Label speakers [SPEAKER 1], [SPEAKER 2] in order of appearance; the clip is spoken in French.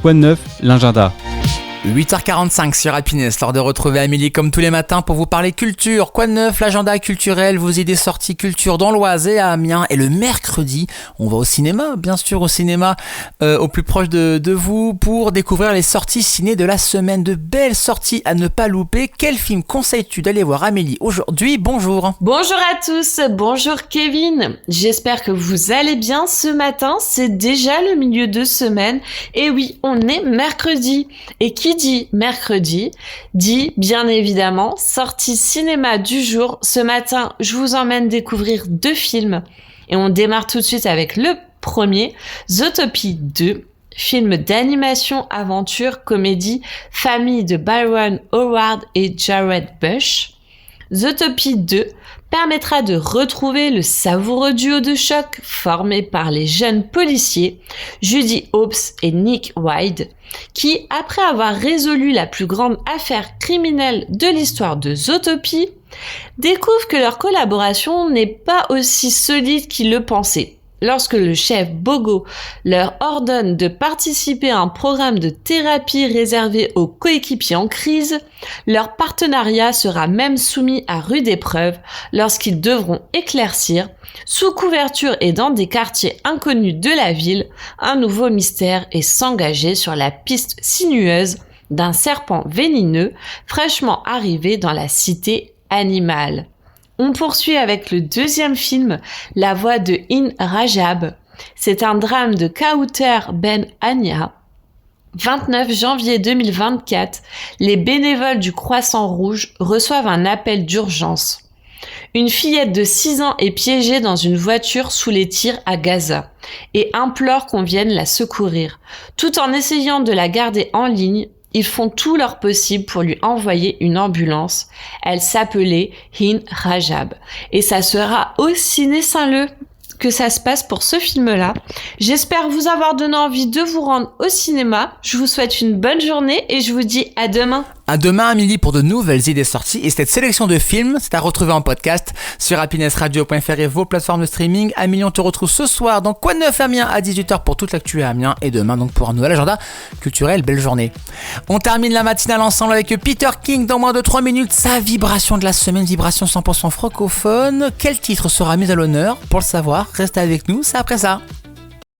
[SPEAKER 1] Quoi de neuf, l'agenda?
[SPEAKER 2] 8h45 sur Happiness, l'heure de retrouver Amélie comme tous les matins pour vous parler culture. Quoi de neuf, l'agenda culturel, vos idées sorties culture dans l'Oise et à Amiens. Et le mercredi, on va au cinéma, bien sûr au cinéma au plus proche de vous pour découvrir les sorties ciné de la semaine. De belles sorties à ne pas louper. Quel film conseilles-tu d'aller voir, Amélie, aujourd'hui? Bonjour.
[SPEAKER 3] Bonjour à tous, bonjour Kevin. J'espère que vous allez bien ce matin. C'est déjà le milieu de semaine. Et oui, on est mercredi. Et qui dit mercredi, dit bien évidemment sortie cinéma du jour. Ce matin, je vous emmène découvrir 2 films et on démarre tout de suite avec le premier, Zootopie 2, film d'animation, aventure, comédie, famille de Byron Howard et Jared Bush. Zootopie 2 permettra de retrouver le savoureux duo de choc formé par les jeunes policiers Judy Hopps et Nick Wilde qui, après avoir résolu la plus grande affaire criminelle de l'histoire de Zootopie, découvrent que leur collaboration n'est pas aussi solide qu'ils le pensaient. Lorsque le chef Bogo leur ordonne de participer à un programme de thérapie réservé aux coéquipiers en crise, leur partenariat sera même soumis à rude épreuve lorsqu'ils devront éclaircir, sous couverture et dans des quartiers inconnus de la ville, un nouveau mystère et s'engager sur la piste sinueuse d'un serpent venimeux fraîchement arrivé dans la cité animale. On poursuit avec le deuxième film, La Voix de Hind Rajab. C'est un drame de Kauter Ben Anya. 29 janvier 2024, les bénévoles du Croissant Rouge reçoivent un appel d'urgence. Une fillette de 6 ans est piégée dans une voiture sous les tirs à Gaza et implore qu'on vienne la secourir. Tout en essayant de la garder en ligne, ils font tout leur possible pour lui envoyer une ambulance. Elle s'appelait Hind Rajab. Et ça sera au Ciné Saint-Leu que ça se passe pour ce film-là. J'espère vous avoir donné envie de vous rendre au cinéma. Je vous souhaite une bonne journée et je vous dis à demain.
[SPEAKER 2] À demain à midi pour de nouvelles idées sorties. Et cette sélection de films, c'est à retrouver en podcast sur happinessradio.fr et vos plateformes de streaming. Amélie, on te retrouve ce soir dans Quoi de neuf Amiens à 18h pour toute l'actu à Amiens. Et demain donc pour un nouvel agenda culturel. Belle journée. On termine la matinale ensemble avec Peter King dans moins de 3 minutes. Sa vibration de la semaine, vibration 100% francophone. Quel titre sera mis à l'honneur? Pour le savoir, restez avec nous, c'est après ça.